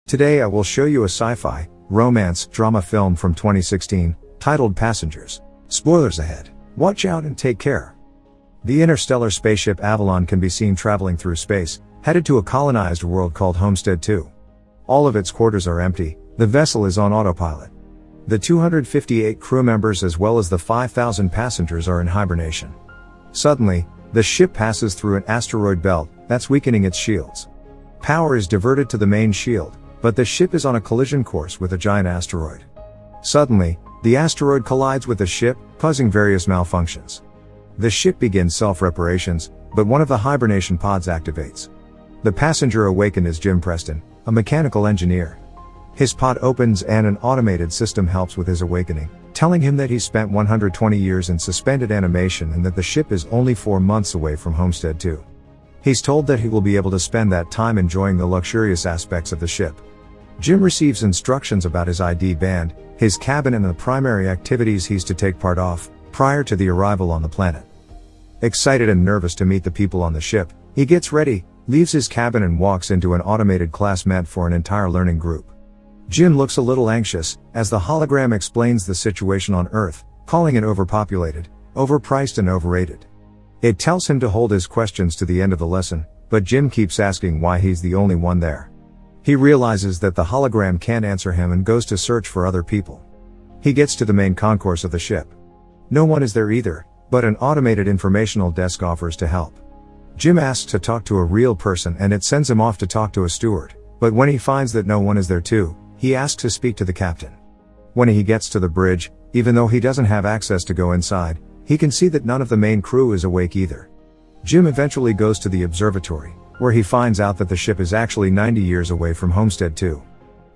Today I will show you a sci-fi, romance, drama film from 2016, titled Passengers. Spoilers ahead. Watch out and take care. The interstellar spaceship Avalon can be seen traveling through space, headed to a colonized world called Homestead 2. All of its quarters are empty, the vessel is on autopilot. The 258 crew members as well as the 5,000 passengers are in hibernation. Suddenly, the ship passes through an asteroid belt that's weakening its shields. Power is diverted to the main shield, but the ship is on a collision course with a giant asteroid. Suddenly, the asteroid collides with the ship, causing various malfunctions. The ship begins self-reparations, but one of the hibernation pods activates. The passenger awakened is Jim Preston, a mechanical engineer. His pod opens and an automated system helps with his awakening, telling him that he spent 120 years in suspended animation and that the ship is only 4 months away from Homestead 2. He's told that he will be able to spend that time enjoying the luxurious aspects of the ship. Jim receives instructions about his ID band, his cabin and the primary activities he's to take part of, prior to the arrival on the planet. Excited and nervous to meet the people on the ship, he gets ready, leaves his cabin and walks into an automated class meant for an entire learning group. Jim looks a little anxious, as the hologram explains the situation on Earth, calling it overpopulated, overpriced and overrated. It tells him to hold his questions to the end of the lesson, but Jim keeps asking why he's the only one there. He realizes that the hologram can't answer him and goes to search for other people. He gets to the main concourse of the ship. No one is there either, but an automated informational desk offers to help. Jim asks to talk to a real person and it sends him off to talk to a steward, but when he finds that no one is there too, he asks to speak to the captain. When he gets to the bridge, even though he doesn't have access to go inside, he can see that none of the main crew is awake either. Jim eventually goes to the observatory, where he finds out that the ship is actually 90 years away from Homestead 2.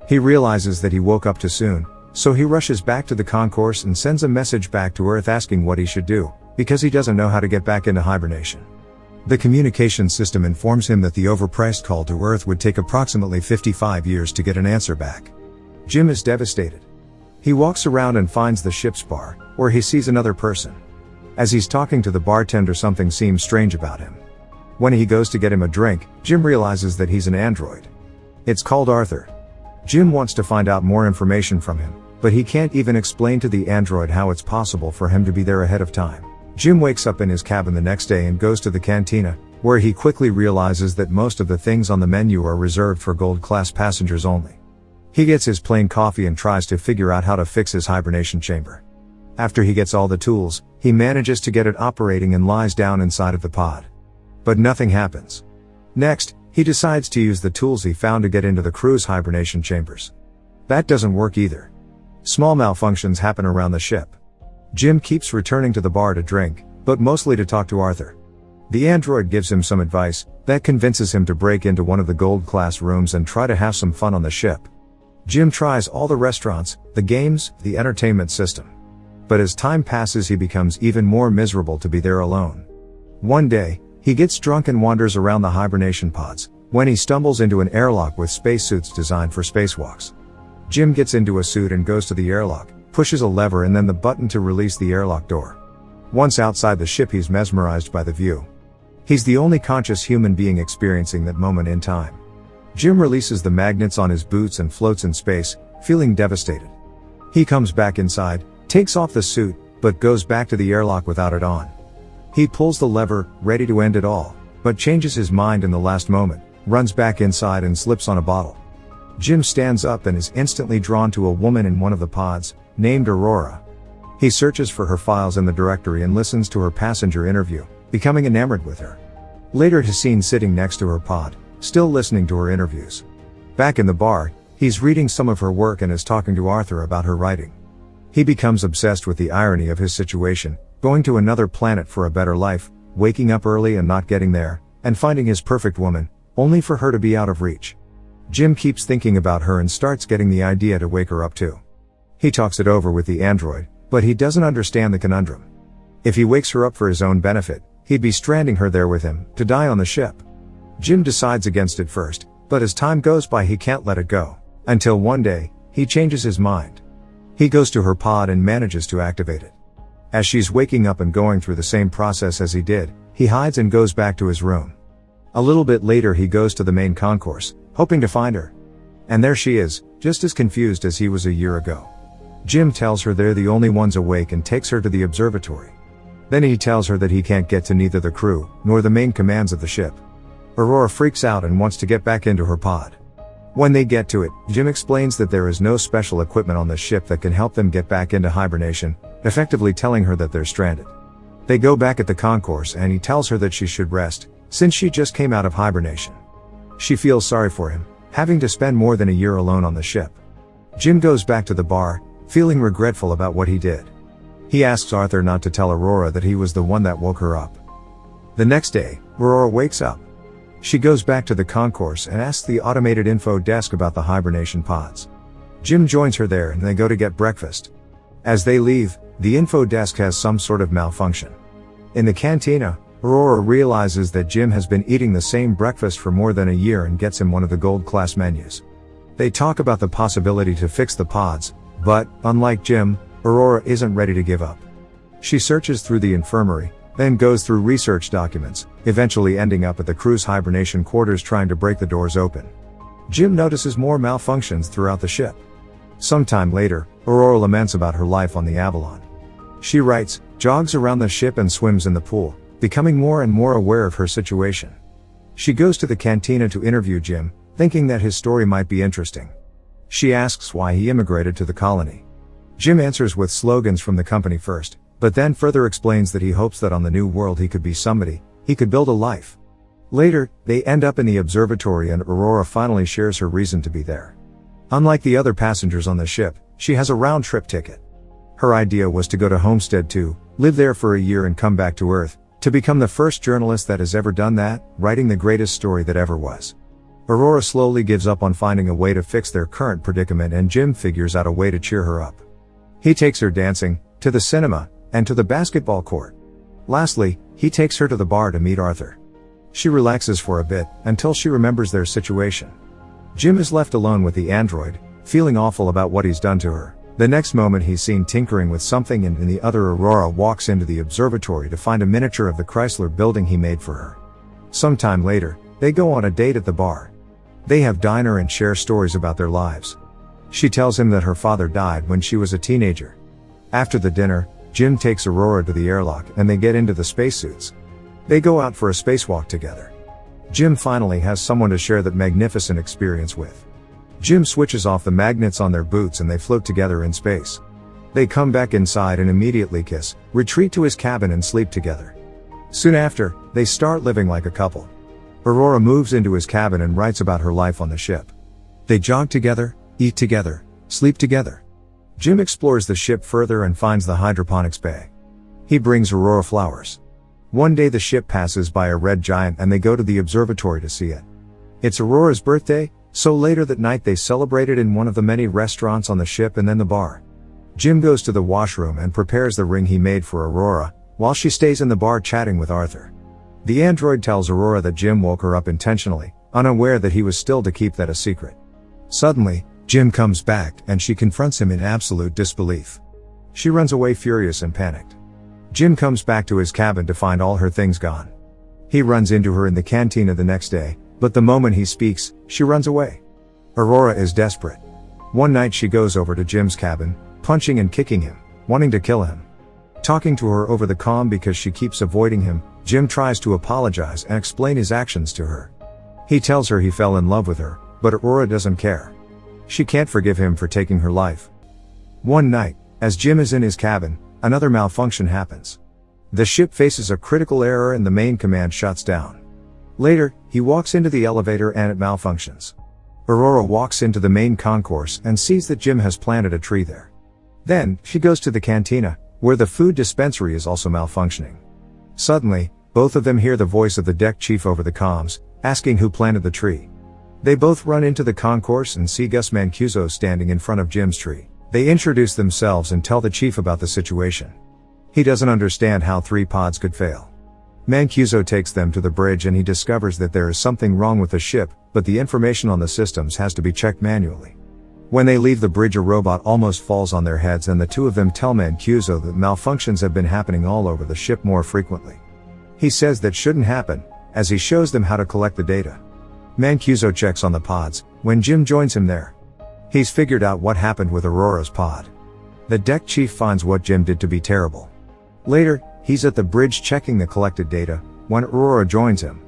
He realizes that he woke up too soon, so he rushes back to the concourse and sends a message back to Earth asking what he should do, because he doesn't know how to get back into hibernation. The communication system informs him that the overpriced call to Earth would take approximately 55 years to get an answer back. Jim is devastated. He walks around and finds the ship's bar, where he sees another person. As he's talking to the bartender, something seems strange about him. When he goes to get him a drink, Jim realizes that he's an android. It's called Arthur. Jim wants to find out more information from him, but he can't even explain to the android how it's possible for him to be there ahead of time. Jim wakes up in his cabin the next day and goes to the cantina, where he quickly realizes that most of the things on the menu are reserved for gold-class passengers only. He gets his plain coffee and tries to figure out how to fix his hibernation chamber. After he gets all the tools, he manages to get it operating and lies down inside of the pod. But nothing happens. Next, he decides to use the tools he found to get into the crew's hibernation chambers. That doesn't work either. Small malfunctions happen around the ship. Jim keeps returning to the bar to drink, but mostly to talk to Arthur. The android gives him some advice that convinces him to break into one of the gold-class rooms and try to have some fun on the ship. Jim tries all the restaurants, the games, the entertainment system. But as time passes, he becomes even more miserable to be there alone. One day, he gets drunk and wanders around the hibernation pods, when he stumbles into an airlock with spacesuits designed for spacewalks. Jim gets into a suit and goes to the airlock, pushes a lever and then the button to release the airlock door. Once outside the ship, he's mesmerized by the view. He's the only conscious human being experiencing that moment in time. Jim releases the magnets on his boots and floats in space, feeling devastated. He comes back inside, takes off the suit, but goes back to the airlock without it on. He pulls the lever, ready to end it all, but changes his mind in the last moment, runs back inside and slips on a bottle. Jim stands up and is instantly drawn to a woman in one of the pods, named Aurora. He searches for her files in the directory and listens to her passenger interview, becoming enamored with her. Later he's seen sitting next to her pod, still listening to her interviews. Back in the bar, he's reading some of her work and is talking to Arthur about her writing. He becomes obsessed with the irony of his situation, going to another planet for a better life, waking up early and not getting there, and finding his perfect woman, only for her to be out of reach. Jim keeps thinking about her and starts getting the idea to wake her up too. He talks it over with the android, but he doesn't understand the conundrum. If he wakes her up for his own benefit, he'd be stranding her there with him, to die on the ship. Jim decides against it first, but as time goes by he can't let it go, until one day, he changes his mind. He goes to her pod and manages to activate it. As she's waking up and going through the same process as he did, he hides and goes back to his room. A little bit later he goes to the main concourse, hoping to find her. And there she is, just as confused as he was a year ago. Jim tells her they're the only ones awake and takes her to the observatory. Then he tells her that he can't get to neither the crew, nor the main commands of the ship. Aurora freaks out and wants to get back into her pod. When they get to it, Jim explains that there is no special equipment on the ship that can help them get back into hibernation, effectively telling her that they're stranded. They go back at the concourse and he tells her that she should rest, since she just came out of hibernation. She feels sorry for him, having to spend more than a year alone on the ship. Jim goes back to the bar, feeling regretful about what he did. He asks Arthur not to tell Aurora that he was the one that woke her up. The next day, Aurora wakes up. She goes back to the concourse and asks the automated info desk about the hibernation pods. Jim joins her there and they go to get breakfast. As they leave, the info desk has some sort of malfunction. In the cantina, Aurora realizes that Jim has been eating the same breakfast for more than a year and gets him one of the gold class menus. They talk about the possibility to fix the pods, but, unlike Jim, Aurora isn't ready to give up. She searches through the infirmary, then goes through research documents, eventually ending up at the crew's hibernation quarters trying to break the doors open. Jim notices more malfunctions throughout the ship. Sometime later, Aurora laments about her life on the Avalon. She writes, jogs around the ship and swims in the pool, becoming more and more aware of her situation. She goes to the cantina to interview Jim, thinking that his story might be interesting. She asks why he immigrated to the colony. Jim answers with slogans from the company first, but then further explains that he hopes that on the new world he could be somebody, he could build a life. Later, they end up in the observatory and Aurora finally shares her reason to be there. Unlike the other passengers on the ship, she has a round-trip ticket. Her idea was to go to Homestead 2, live there for a year and come back to Earth, to become the first journalist that has ever done that, writing the greatest story that ever was. Aurora slowly gives up on finding a way to fix their current predicament and Jim figures out a way to cheer her up. He takes her dancing, to the cinema, and to the basketball court. Lastly, he takes her to the bar to meet Arthur. She relaxes for a bit, until she remembers their situation. Jim is left alone with the android, feeling awful about what he's done to her. The next moment he's seen tinkering with something and in the other Aurora walks into the observatory to find a miniature of the Chrysler building he made for her. Sometime later, they go on a date at the bar. They have dinner and share stories about their lives. She tells him that her father died when she was a teenager. After the dinner, Jim takes Aurora to the airlock and they get into the spacesuits. They go out for a spacewalk together. Jim finally has someone to share that magnificent experience with. Jim switches off the magnets on their boots and they float together in space. They come back inside and immediately kiss, retreat to his cabin and sleep together. Soon after, they start living like a couple. Aurora moves into his cabin and writes about her life on the ship. They jog together, eat together, sleep together. Jim explores the ship further and finds the hydroponics bay. He brings Aurora flowers. One day the ship passes by a red giant and they go to the observatory to see it. It's Aurora's birthday, so later that night they celebrate it in one of the many restaurants on the ship and then the bar. Jim goes to the washroom and prepares the ring he made for Aurora, while she stays in the bar chatting with Arthur. The android tells Aurora that Jim woke her up intentionally, unaware that he was still to keep that a secret. Suddenly, Jim comes back and she confronts him in absolute disbelief. She runs away furious and panicked. Jim comes back to his cabin to find all her things gone. He runs into her in the cantina the next day, but the moment he speaks, she runs away. Aurora is desperate. One night she goes over to Jim's cabin, punching and kicking him, wanting to kill him. Talking to her over the comm because she keeps avoiding him, Jim tries to apologize and explain his actions to her. He tells her he fell in love with her, but Aurora doesn't care. She can't forgive him for taking her life. One night, as Jim is in his cabin, another malfunction happens. The ship faces a critical error and the main command shuts down. Later, he walks into the elevator and it malfunctions. Aurora walks into the main concourse and sees that Jim has planted a tree there. Then, she goes to the cantina, where the food dispensary is also malfunctioning. Suddenly, both of them hear the voice of the deck chief over the comms, asking who planted the tree. They both run into the concourse and see Gus Mancuso standing in front of Jim's tree. They introduce themselves and tell the chief about the situation. He doesn't understand how 3 pods could fail. Mancuso takes them to the bridge and he discovers that there is something wrong with the ship, but the information on the systems has to be checked manually. When they leave the bridge, a robot almost falls on their heads and the two of them tell Mancuso that malfunctions have been happening all over the ship more frequently. He says that shouldn't happen, as he shows them how to collect the data. Mancuso checks on the pods, when Jim joins him there. He's figured out what happened with Aurora's pod. The deck chief finds what Jim did to be terrible. Later, he's at the bridge checking the collected data, when Aurora joins him.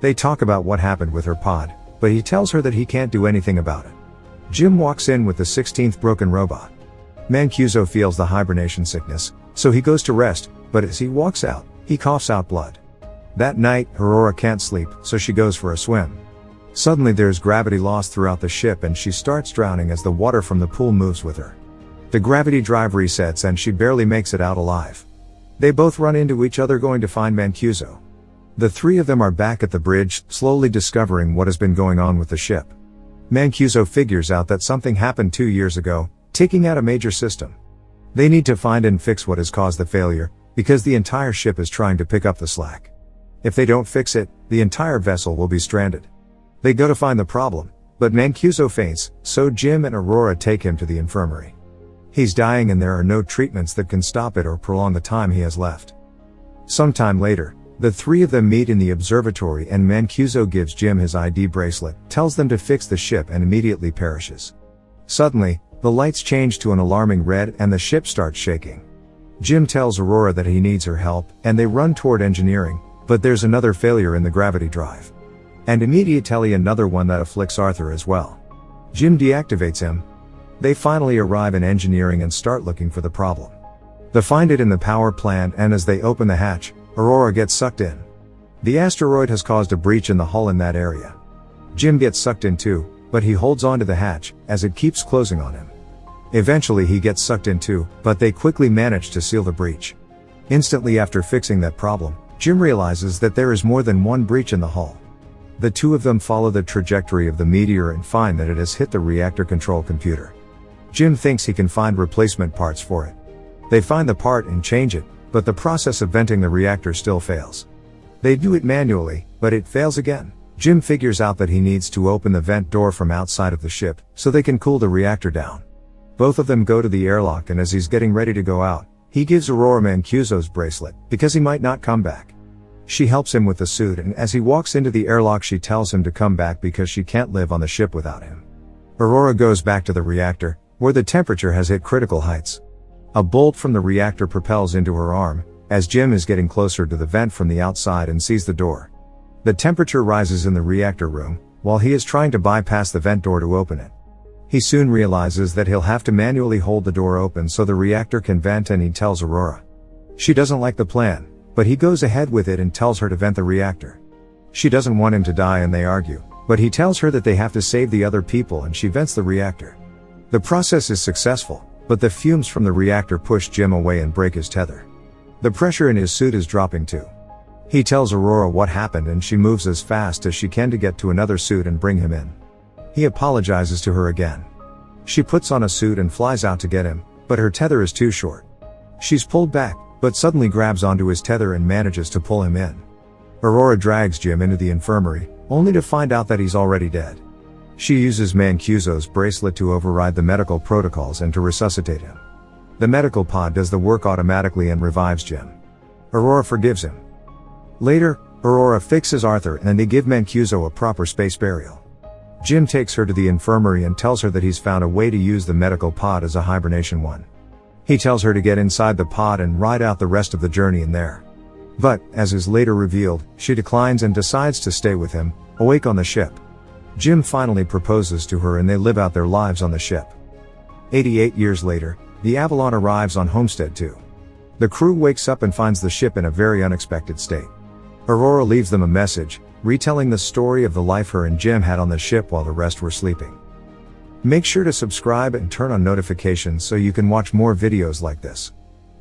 They talk about what happened with her pod, but he tells her that he can't do anything about it. Jim walks in with the 16th broken robot. Mancuso feels the hibernation sickness, so he goes to rest, but as he walks out, he coughs out blood. That night, Aurora can't sleep, so she goes for a swim. Suddenly there's gravity loss throughout the ship and she starts drowning as the water from the pool moves with her. The gravity drive resets and she barely makes it out alive. They both run into each other going to find Mancuso. The three of them are back at the bridge, slowly discovering what has been going on with the ship. Mancuso figures out that something happened 2 years ago, taking out a major system. They need to find and fix what has caused the failure, because the entire ship is trying to pick up the slack. If they don't fix it, the entire vessel will be stranded. They go to find the problem, but Mancuso faints, so Jim and Aurora take him to the infirmary. He's dying and there are no treatments that can stop it or prolong the time he has left. Sometime later, the three of them meet in the observatory and Mancuso gives Jim his ID bracelet, tells them to fix the ship and immediately perishes. Suddenly, the lights change to an alarming red and the ship starts shaking. Jim tells Aurora that he needs her help, and they run toward engineering, but there's another failure in the gravity drive. And immediately another one that afflicts Arthur as well. Jim deactivates him. They finally arrive in engineering and start looking for the problem. They find it in the power plant and as they open the hatch, Aurora gets sucked in. The asteroid has caused a breach in the hull in that area. Jim gets sucked in too, but he holds onto the hatch, as it keeps closing on him. Eventually he gets sucked in too, but they quickly manage to seal the breach. Instantly after fixing that problem, Jim realizes that there is more than one breach in the hull. The two of them follow the trajectory of the meteor and find that it has hit the reactor control computer. Jim thinks he can find replacement parts for it. They find the part and change it, but the process of venting the reactor still fails. They do it manually, but it fails again. Jim figures out that he needs to open the vent door from outside of the ship, so they can cool the reactor down. Both of them go to the airlock and as he's getting ready to go out, he gives Aurora Mancuso's bracelet, because he might not come back. She helps him with the suit and as he walks into the airlock she tells him to come back because she can't live on the ship without him. Aurora goes back to the reactor, where the temperature has hit critical heights. A bolt from the reactor propels into her arm, as Jim is getting closer to the vent from the outside and sees the door. The temperature rises in the reactor room, while he is trying to bypass the vent door to open it. He soon realizes that he'll have to manually hold the door open so the reactor can vent and he tells Aurora. She doesn't like the plan, but he goes ahead with it and tells her to vent the reactor. She doesn't want him to die and they argue, but he tells her that they have to save the other people and she vents the reactor. The process is successful, but the fumes from the reactor push Jim away and break his tether. The pressure in his suit is dropping too. He tells Aurora what happened and she moves as fast as she can to get to another suit and bring him in. He apologizes to her again. She puts on a suit and flies out to get him, but her tether is too short. She's pulled back, but suddenly grabs onto his tether and manages to pull him in. Aurora drags Jim into the infirmary, only to find out that he's already dead. She uses Mancuso's bracelet to override the medical protocols and to resuscitate him. The medical pod does the work automatically and revives Jim. Aurora forgives him. Later, Aurora fixes Arthur and they give Mancuso a proper space burial. Jim takes her to the infirmary and tells her that he's found a way to use the medical pod as a hibernation one. He tells her to get inside the pod and ride out the rest of the journey in there. But, as is later revealed, she declines and decides to stay with him, awake on the ship. Jim finally proposes to her and they live out their lives on the ship. 88 years later, the Avalon arrives on Homestead 2. The crew wakes up and finds the ship in a very unexpected state. Aurora leaves them a message, retelling the story of the life her and Jim had on the ship while the rest were sleeping. Make sure to subscribe and turn on notifications so you can watch more videos like this.